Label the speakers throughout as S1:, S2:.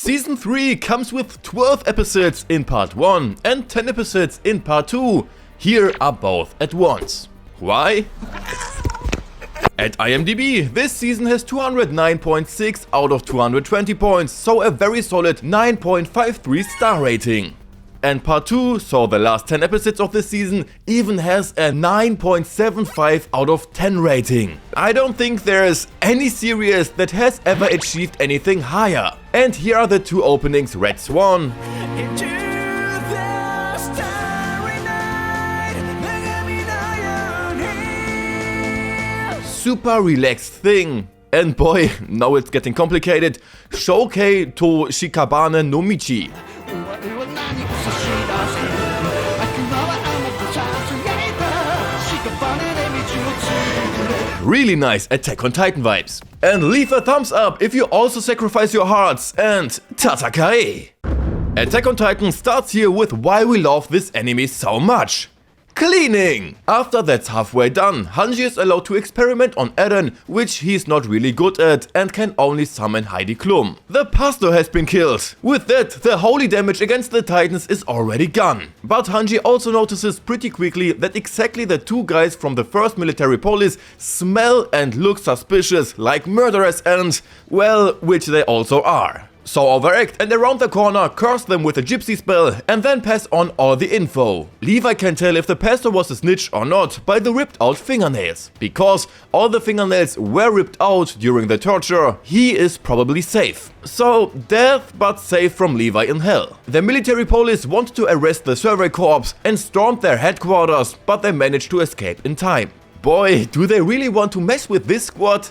S1: Season 3 comes with 12 episodes in part 1 and 10 episodes in part 2. Here are both at once. Why? At IMDb, this season has 209.6 out of 220 points, so a very solid 9.53 star rating. And part 2, so the last 10 episodes of this season, even has a 9.75 out of 10 rating. I don't think there's any series that has ever achieved anything higher. And here are the two openings: Red Swan Super Relaxed Thing. And boy, now it's getting complicated. Shoukei to Shikabane no Michi. Really nice Attack on Titan vibes. And leave a thumbs up if you also sacrifice your hearts and Tatakae. Attack on Titan starts here with why we love this anime so much. Cleaning! After that's halfway done, Hanji is allowed to experiment on Eren, which he's not really good at and can only summon Heidi Klum. The pastor has been killed. With that, the holy damage against the Titans is already gone. But Hanji also notices pretty quickly that exactly the two guys from the first military police smell and look suspicious like murderers and, well, which they also are. So overact and around the corner curse them with a gypsy spell and then pass on all the info. Levi can tell if the pastor was a snitch or not by the ripped out fingernails. Because all the fingernails were ripped out during the torture, he is probably safe. So, death but safe from Levi in hell. The military police wanted to arrest the survey corps and stormed their headquarters, but they managed to escape in time. Boy, do they really want to mess with this squad?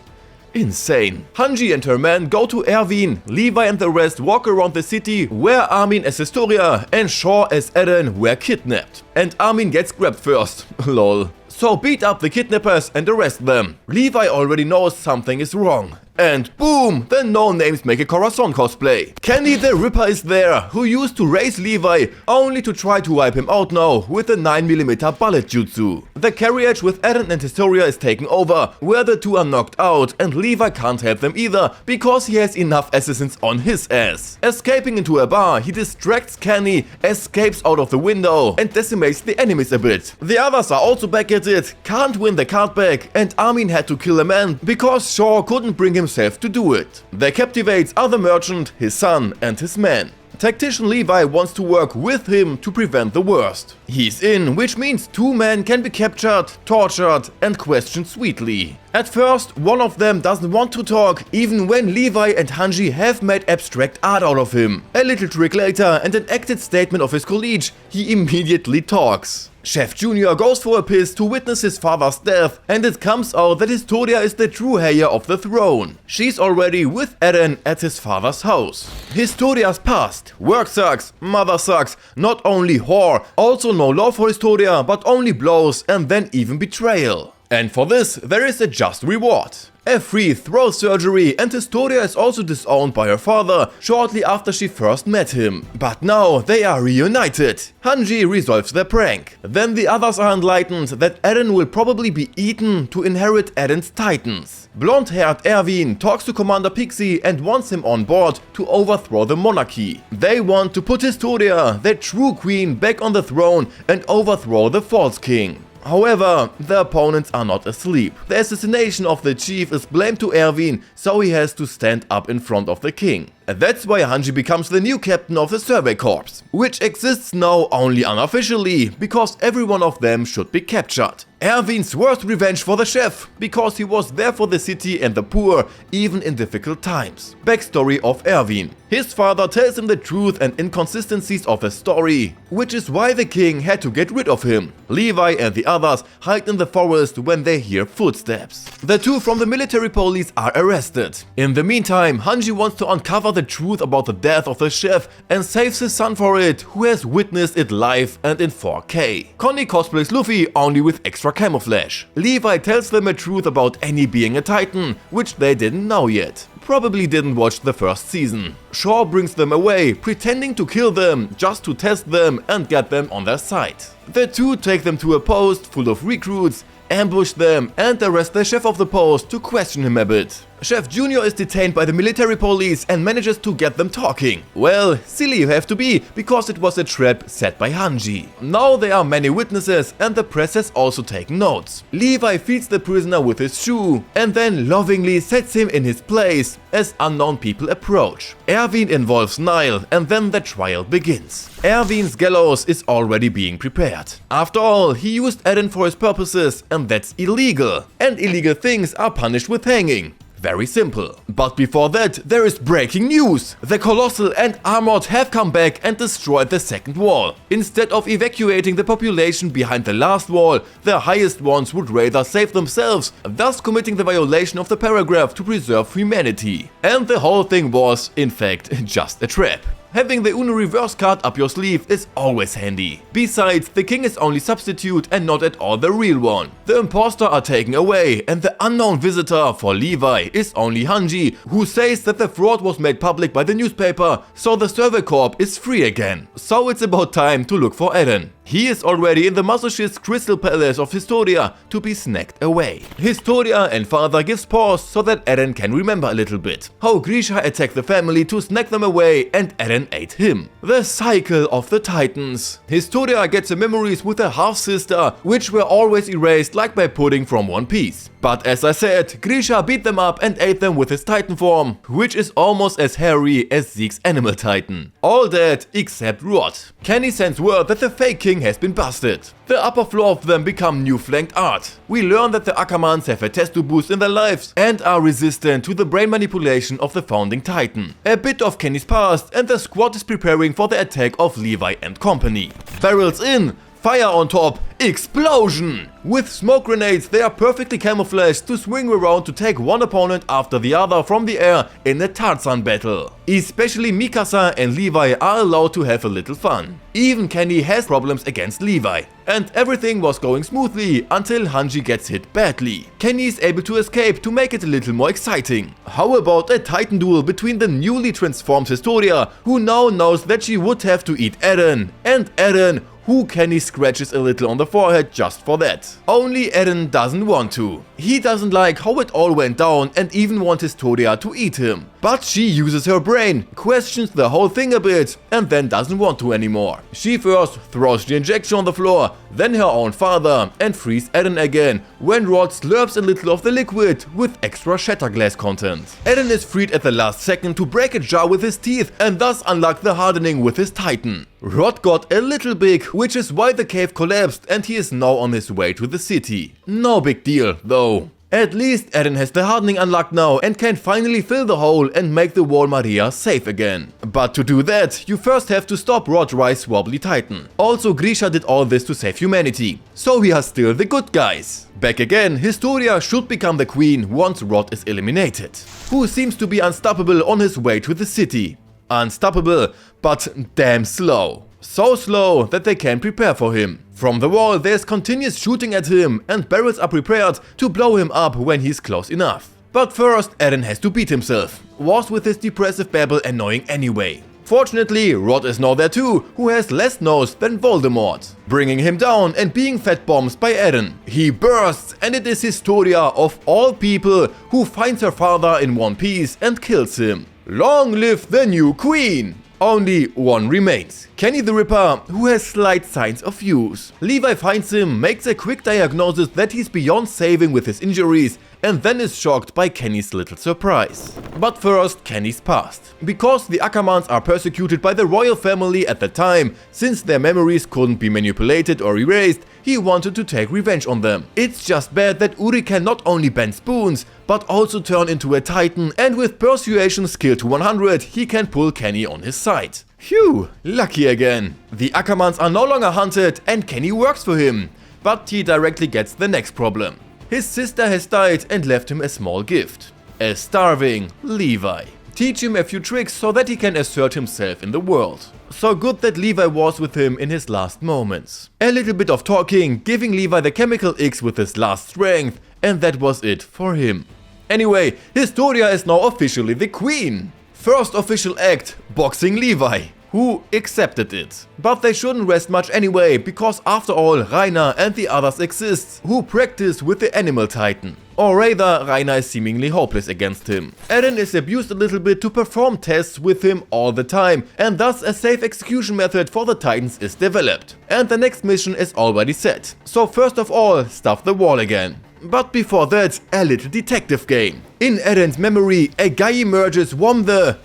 S1: Insane. Hanji and her men go to Erwin, Levi and the rest walk around the city where Armin as Historia and Shaw as Eren were kidnapped. And Armin gets grabbed first. Lol. So beat up the kidnappers and arrest them. Levi already knows something is wrong. And boom, the no-names make a Corazon cosplay. Kenny the Ripper is there, who used to raise Levi, only to try to wipe him out now with a 9mm bullet jutsu. The carriage with Eren and Historia is taken over, where the two are knocked out and Levi can't help them either, because he has enough assassins on his ass. Escaping into a bar, he distracts Kenny, escapes out of the window and decimates the enemies a bit. The others are also back at it, can't win the card back, and Armin had to kill a man because Shaw couldn't bring himself to do it. They captivate other merchant, his son and his man. Tactician Levi wants to work with him to prevent the worst. He's in, which means two men can be captured, tortured and questioned sweetly. At first, one of them doesn't want to talk, even when Levi and Hanji have made abstract art out of him. A little trick later and an acted statement of his colleague, he immediately talks. Chef Jr. goes for a piss to witness his father's death, and it comes out that Historia is the true heir of the throne. She's already with Eren at his father's house. Historia's past. Work sucks, mother sucks, not only whore, also no love for Historia, but only blows and then even betrayal. And for this, there is a just reward. A free throat surgery, and Historia is also disowned by her father shortly after she first met him. But now they are reunited. Hanji resolves their prank. Then the others are enlightened that Eren will probably be eaten to inherit Eren's Titans. Blonde-haired Erwin talks to Commander Pixie and wants him on board to overthrow the monarchy. They want to put Historia, their true queen, back on the throne and overthrow the false king. However, the opponents are not asleep. The assassination of the chief is blamed to Erwin, so he has to stand up in front of the king. And that's why Hanji becomes the new captain of the Survey Corps, which exists now only unofficially, because every one of them should be captured. Erwin's worst revenge for the chef, because he was there for the city and the poor, even in difficult times. Backstory of Erwin. His father tells him the truth and inconsistencies of the story, which is why the king had to get rid of him. Levi and the others hide in the forest when they hear footsteps. The two from the military police are arrested. In the meantime, Hanji wants to uncover the truth about the death of the chef and saves his son for it, who has witnessed it live and in 4K. Connie cosplays Luffy only with extra camouflage. Levi tells them a truth about Annie being a Titan, which they didn't know yet. Probably didn't watch the first season. Shaw brings them away, pretending to kill them, just to test them and get them on their side. The two take them to a post full of recruits, ambush them and arrest the chef of the post to question him a bit. Chef Junior is detained by the military police and manages to get them talking. Well, silly you have to be, because it was a trap set by Hanji. Now there are many witnesses and the press has also taken notes. Levi feeds the prisoner with his shoe and then lovingly sets him in his place as unknown people approach. Erwin involves Nile and then the trial begins. Erwin's gallows is already being prepared. After all, he used Eren for his purposes and that's illegal. And illegal things are punished with hanging. Very simple. But before that, there is breaking news! The Colossal and Armored have come back and destroyed the second wall. Instead of evacuating the population behind the last wall, the highest ones would rather save themselves, thus committing the violation of the paragraph to preserve humanity. And the whole thing was, in fact, just a trap. Having the Uno reverse card up your sleeve is always handy. Besides, the king is only substitute and not at all the real one. The imposter are taken away and the unknown visitor for Levi is only Hanji, who says that the fraud was made public by the newspaper, so the Survey Corp is free again. So it's about time to look for Eren. He is already in the masochist crystal palace of Historia to be snacked away. Historia and father gives pause so that Eren can remember a little bit. How Grisha attacked the family to snack them away and Eren ate him. The cycle of the Titans. Historia gets the memories with her half-sister, which were always erased like by pudding from One Piece. But as I said, Grisha beat them up and ate them with his Titan form, which is almost as hairy as Zeke's Animal Titan. All dead except Rod. Kenny sends word that the fake king has been busted. The upper floor of them become new flanked art. We learn that the Akamans have a testo boost in their lives and are resistant to the brain manipulation of the founding Titan. A bit of Kenny's past and the squad is preparing for the attack of Levi and company. Barrels in, fire on top, explosion! With smoke grenades they are perfectly camouflaged to swing around to take one opponent after the other from the air in a Tarzan battle. Especially Mikasa and Levi are allowed to have a little fun. Even Kenny has problems against Levi. And everything was going smoothly until Hanji gets hit badly. Kenny is able to escape to make it a little more exciting. How about a Titan duel between the newly transformed Historia, who now knows that she would have to eat Eren, and Eren, who Kenny scratches a little on the forehead just for that. Only Eren doesn't want to. He doesn't like how it all went down and even wants Historia to eat him. But she uses her brain, questions the whole thing a bit, and then doesn't want to anymore. She first throws the injection on the floor, then her own father, and frees Eren again, when Rod slurps a little of the liquid with extra shatter glass content. Eren is freed at the last second to break a jar with his teeth and thus unlock the hardening with his Titan. Rod got a little big, which is why the cave collapsed and he is now on his way to the city. No big deal, though. At least Eren has the hardening unlocked now and can finally fill the hole and make the Wall Maria safe again. But to do that, you first have to stop Rod Rice's wobbly Titan. Also, Grisha did all this to save humanity. So we are still the good guys. Back again, Historia should become the queen once Rod is eliminated, who seems to be unstoppable on his way to the city. Unstoppable, but damn slow. So slow that they can prepare for him. From the wall there's continuous shooting at him and barrels are prepared to blow him up when he's close enough. But first Eren has to beat himself. Was with his depressive babble annoying anyway. Fortunately, Rod is now there too, who has less nose than Voldemort, bringing him down and being fat bombs by Eren. He bursts and it is Historia of all people who finds her father in one piece and kills him. Long live the new queen! Only one remains, Kenny the Ripper, who has slight signs of use. Levi finds him, makes a quick diagnosis that he's beyond saving with his injuries, and then is shocked by Kenny's little surprise. But first, Kenny's past. Because the Akamans are persecuted by the royal family at the time, since their memories couldn't be manipulated or erased, he wanted to take revenge on them. It's just bad that Uri can not only bend spoons, but also turn into a Titan, and with persuasion skill to 100, he can pull Kenny on his side. Phew, lucky again. The Akamans are no longer hunted and Kenny works for him, but he directly gets the next problem. His sister has died and left him a small gift. A starving Levi. Teach him a few tricks so that he can assert himself in the world. So good that Levi was with him in his last moments. A little bit of talking, giving Levi the chemical X with his last strength, and that was it for him. Anyway, Historia is now officially the queen. First official act, boxing Levi. who accepted it. But they shouldn't rest much anyway, because after all, Reiner and the others exist, who practice with the Animal Titan. Or rather, Reiner is seemingly hopeless against him. Eren is abused a little bit to perform tests with him all the time, and thus a safe execution method for the Titans is developed. And the next mission is already set. So first of all, stuff the wall again. But before that, a little detective game. In Eren's memory, a guy emerges from the...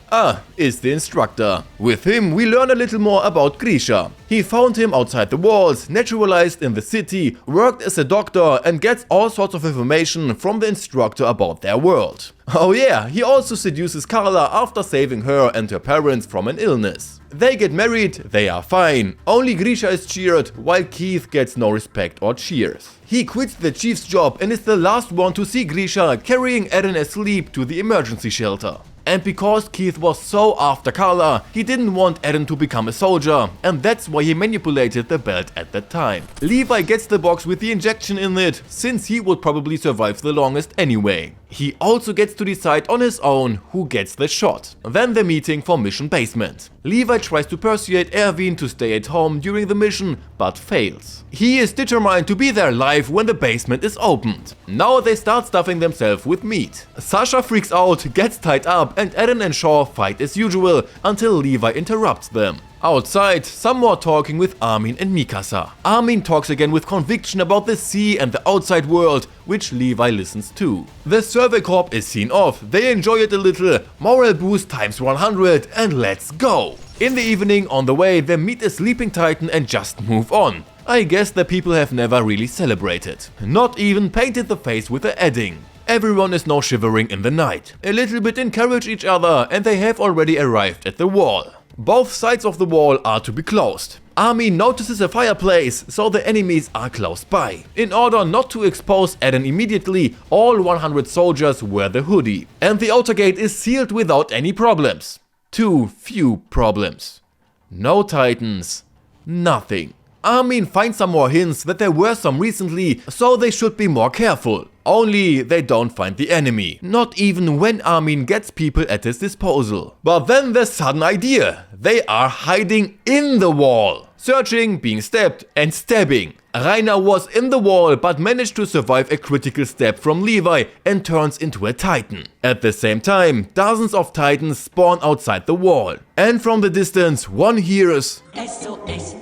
S1: is the instructor. With him, we learn a little more about Grisha. He found him outside the walls, naturalized in the city, worked as a doctor, and gets all sorts of information from the instructor about their world. Oh yeah, he also seduces Carla after saving her and her parents from an illness. They get married, they are fine. Only Grisha is cheered, while Keith gets no respect or cheers. He quits the chief's job and is the last one to see Grisha carrying Eren asleep to the emergency shelter. And because Keith was so after Carla, he didn't want Eren to become a soldier, and that's why he manipulated the belt at that time. Levi gets the box with the injection in it, since he would probably survive the longest anyway. He also gets to decide on his own who gets the shot. Then the meeting for Mission Basement. Levi tries to persuade Erwin to stay at home during the mission, but fails. He is determined to be there live when the basement is opened. Now they start stuffing themselves with meat. Sasha freaks out, gets tied up, and Eren and Shaw fight as usual until Levi interrupts them. Outside, some more talking with Armin and Mikasa. Armin talks again with conviction about the sea and the outside world, which Levi listens to. The Survey Corps is seen off, they enjoy it a little, morale boost times 100, and let's go! In the evening, on the way, they meet a sleeping titan and just move on. I guess the people have never really celebrated. Not even painted the face with a edding. Everyone is now shivering in the night. A little bit encourage each other, and they have already arrived at the wall. Both sides of the wall are to be closed. Armin notices a fireplace, so the enemies are close by. In order not to expose Eren immediately, all 100 soldiers wear the hoodie. And the outer gate is sealed without any problems. Too few problems. No titans. Nothing. Armin finds some more hints that there were some recently, so they should be more careful. Only they don't find the enemy, not even when Armin gets people at his disposal. But then the sudden idea, they are hiding in the wall. Searching, being stabbed and stabbing. Reiner was in the wall but managed to survive a critical stab from Levi and turns into a titan. At the same time, dozens of titans spawn outside the wall. And from the distance, one hears SOS,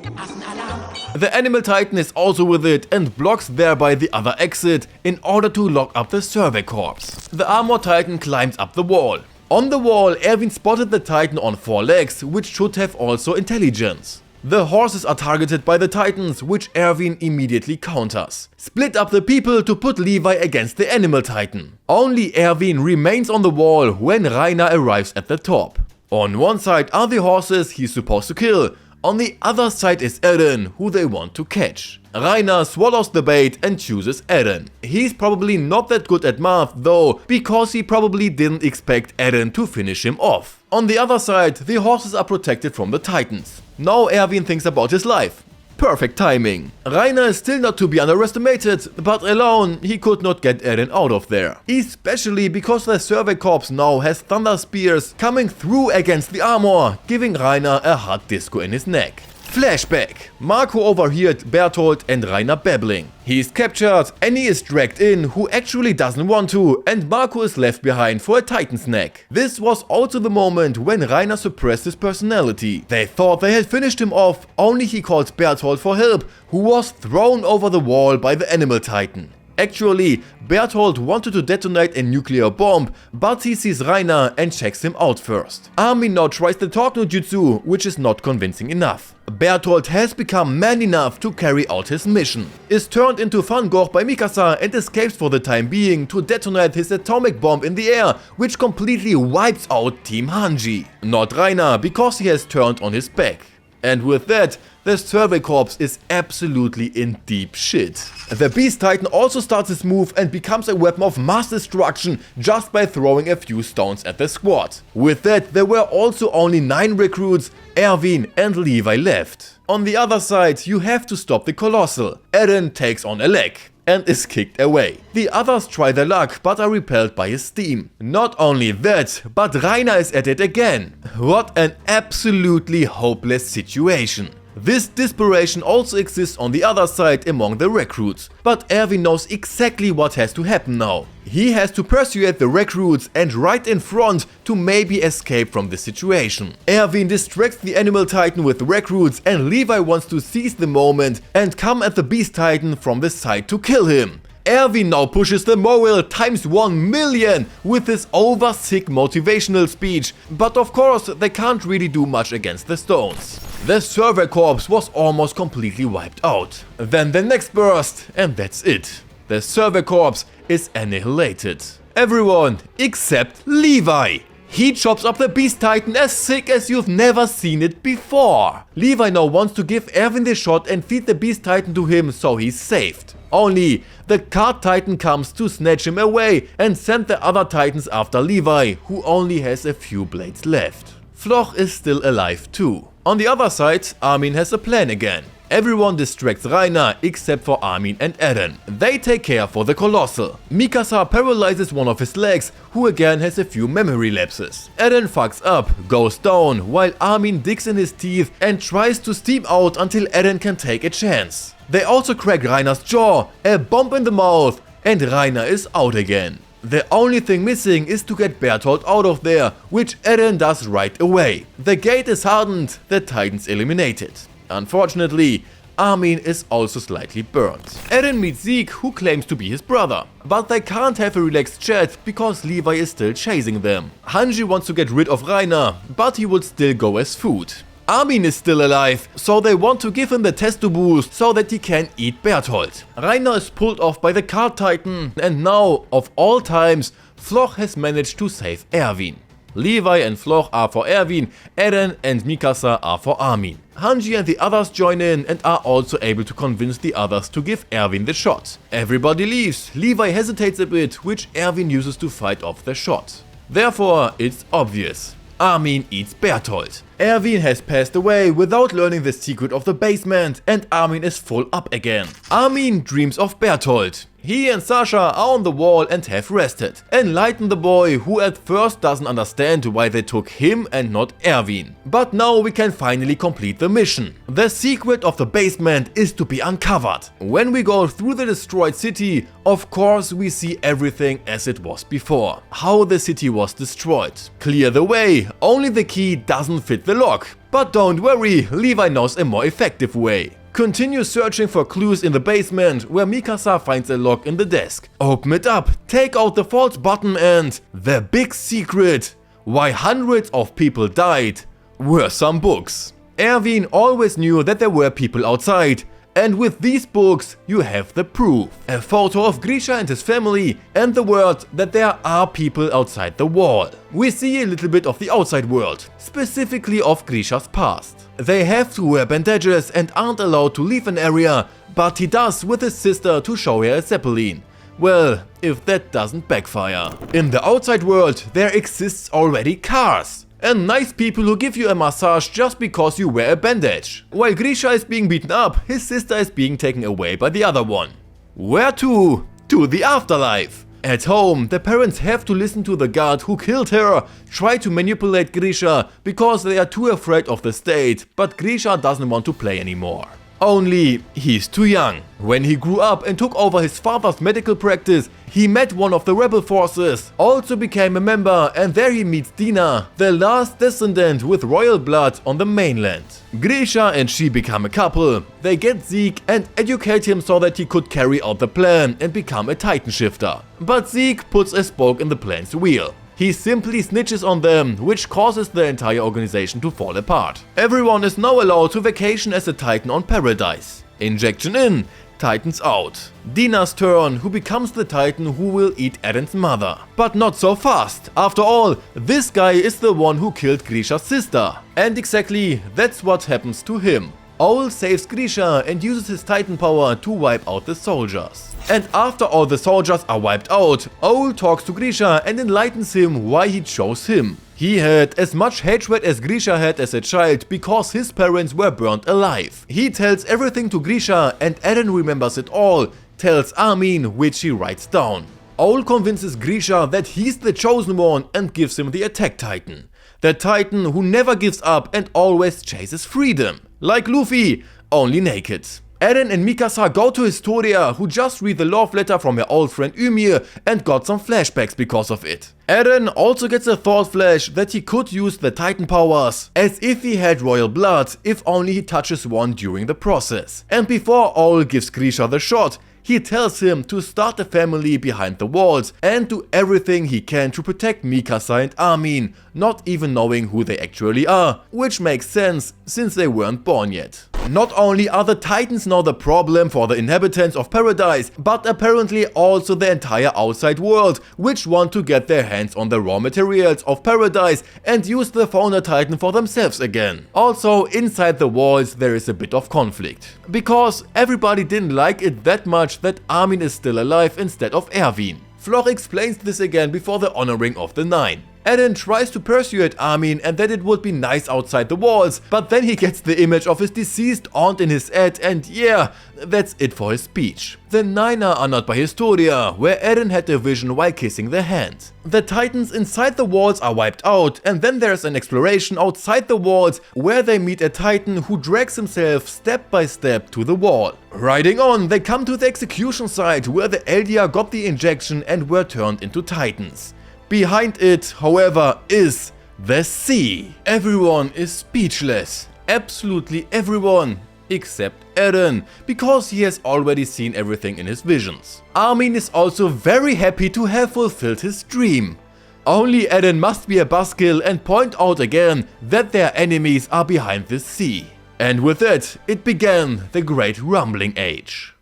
S1: the Animal Titan is also with it and blocks thereby the other exit in order to lock up the Survey Corps. The Armor Titan climbs up the wall. On the wall, Erwin spotted the Titan on 4 legs, which should have also intelligence. The horses are targeted by the Titans, which Erwin immediately counters. Split up the people to put Levi against the Animal Titan. Only Erwin remains on the wall when Reiner arrives at the top. On one side are the horses he's supposed to kill. On the other side is Eren, who they want to catch. Reiner swallows the bait and chooses Eren. He's probably not that good at math though, because he probably didn't expect Eren to finish him off. On the other side, the horses are protected from the Titans. Now Erwin thinks about his life. Perfect timing. Reiner is still not to be underestimated, but alone he could not get Eren out of there. Especially because the Survey Corps now has thunder spears coming through against the armor, giving Reiner a hard disco in his neck. Flashback. Marco overheard Bertolt and Reiner babbling. He is captured and he is dragged in, who actually doesn't want to, and Marco is left behind for a Titan snack. This was also the moment when Reiner suppressed his personality. They thought they had finished him off, only he called Bertolt for help, who was thrown over the wall by the Animal Titan. Actually, Bertolt wanted to detonate a nuclear bomb, but he sees Reiner and checks him out first. Armin now tries the talk no jutsu, which is not convincing enough. Bertolt has become man enough to carry out his mission, is turned into Fangor by Mikasa and escapes for the time being to detonate his atomic bomb in the air, which completely wipes out Team Hanji. Not Reiner, because he has turned on his back. And with that, the Survey Corps is absolutely in deep shit. The Beast Titan also starts his move and becomes a weapon of mass destruction just by throwing a few stones at the squad. With that, there were also only 9 recruits, Erwin and Levi left. On the other side, you have to stop the Colossal. Eren takes on a leg. and is kicked away. The others try their luck but are repelled by his steam. Not only that, but Reiner is at it again. What an absolutely hopeless situation. This desperation also exists on the other side among the recruits, but Erwin knows exactly what has to happen now. He has to persuade the recruits and right in front to maybe escape from the situation. Erwin distracts the Animal Titan with the recruits and Levi wants to seize the moment and come at the Beast Titan from the side to kill him. Erwin now pushes the morale times 1,000,000 with his over sick motivational speech, but of course they can't really do much against the stones. The server corps was almost completely wiped out. Then the next burst, and that's it. The server corps is annihilated. Everyone except Levi. He chops up the Beast Titan as sick as you've never seen it before. Levi now wants to give Erwin the shot and feed the Beast Titan to him so he's saved. Only the Card Titan comes to snatch him away and send the other Titans after Levi, who only has a few blades left. Floch is still alive too. On the other side, Armin has a plan again. Everyone distracts Reiner except for Armin and Eren. They take care for the Colossal. Mikasa paralyzes one of his legs, who again has a few memory lapses. Eren fucks up, goes down, while Armin digs in his teeth and tries to steam out until Eren can take a chance. They also crack Reiner's jaw, a bomb in the mouth, and Reiner is out again. The only thing missing is to get Bertolt out of there, which Eren does right away. The gate is hardened, the Titans eliminated. Unfortunately, Armin is also slightly burned. Eren meets Zeke, who claims to be his brother, but they can't have a relaxed chat because Levi is still chasing them. Hanji wants to get rid of Reiner, but he would still go as food. Armin is still alive, so they want to give him the testo boost so that he can eat Bertolt. Reiner is pulled off by the Card Titan, and now, of all times, Floch has managed to save Erwin. Levi and Floch are for Erwin, Eren and Mikasa are for Armin. Hanji and the others join in and are also able to convince the others to give Erwin the shot. Everybody leaves, Levi hesitates a bit, which Erwin uses to fight off the shot. Therefore, it's obvious. Armin eats Bertolt. Erwin has passed away without learning the secret of the basement, and Armin is full up again. Armin dreams of Bertolt. He and Sasha are on the wall and have rested. Enlighten the boy, who at first doesn't understand why they took him and not Erwin. But now we can finally complete the mission. The secret of the basement is to be uncovered. When we go through the destroyed city, of course we see everything as it was before. How the city was destroyed. Clear the way, only the key doesn't fit the lock. But don't worry, Levi knows a more effective way. Continue searching for clues in the basement, where Mikasa finds a lock in the desk. Open it up, take out the false button and... the big secret! Why hundreds of people died were some books. Erwin always knew that there were people outside, and with these books you have the proof. A photo of Grisha and his family and the word that there are people outside the wall. We see a little bit of the outside world, specifically of Grisha's past. They have to wear bandages and aren't allowed to leave an area, but he does with his sister to show her a zeppelin. Well, if that doesn't backfire. In the outside world there exists already cars. And nice people who give you a massage just because you wear a bandage. While Grisha is being beaten up, his sister is being taken away by the other one. Where to? To the afterlife. At home, the parents have to listen to the guard who killed her, try to manipulate Grisha because they are too afraid of the state, but Grisha doesn't want to play anymore. Only he's too young. When he grew up and took over his father's medical practice, he met one of the rebel forces, also became a member, and there he meets Dina, the last descendant with royal blood on the mainland. Grisha and she become a couple. They get Zeke and educate him so that he could carry out the plan and become a Titan shifter. But Zeke puts a spoke in the plan's wheel. He simply snitches on them, which causes the entire organization to fall apart. Everyone is now allowed to vacation as a Titan on Paradise. Injection in, Titans out. Dina's turn, who becomes the Titan who will eat Eren's mother. But not so fast. After all, this guy is the one who killed Grisha's sister. And exactly that's what happens to him. Owl saves Grisha and uses his Titan power to wipe out the soldiers. And after all the soldiers are wiped out, Owl talks to Grisha and enlightens him why he chose him. He had as much hatred as Grisha had as a child because his parents were burnt alive. He tells everything to Grisha and Eren remembers it all. tells Armin, which he writes down. Owl convinces Grisha that he's the chosen one and gives him the attack titan. The titan who never gives up and always chases freedom. Like Luffy, only naked. Eren and Mikasa go to Historia, who just read the love letter from her old friend Ymir and got some flashbacks because of it. Eren also gets a thought flash that he could use the Titan powers, as if he had royal blood, if only he touches one during the process. And before Owl gives Grisha the shot, he tells him to start a family behind the walls and do everything he can to protect Mikasa and Armin, not even knowing who they actually are, which makes sense since they weren't born yet. Not only are the Titans now the problem for the inhabitants of Paradise, but apparently also the entire outside world, which want to get their hands on the raw materials of Paradise and use the Fauna Titan for themselves again. Also, inside the walls there is a bit of conflict, because everybody didn't like it that much that Armin is still alive instead of Erwin. Floch explains this again before the honoring of the Nine. Eren tries to persuade Armin and that it would be nice outside the walls, but then he gets the image of his deceased aunt in his head and yeah, that's it for his speech. The Nine are honored by Historia, where Eren had a vision while kissing their hand. The Titans inside the walls are wiped out, and then there's an exploration outside the walls where they meet a Titan who drags himself step by step to the wall. Riding on, they come to the execution site where the Eldia got the injection and were turned into Titans. Behind it, however, is the sea. Everyone is speechless. Absolutely everyone. Except Eren, because he has already seen everything in his visions. Armin is also very happy to have fulfilled his dream. Only Eren must be a buzzkill and point out again that their enemies are behind the sea. And with that, it began the Great Rumbling Age.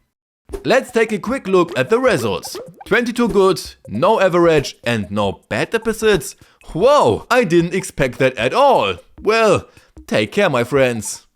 S1: Let's take a quick look at the results. 22 good, no average and no bad episodes. Whoa, I didn't expect that at all. Well, take care my friends.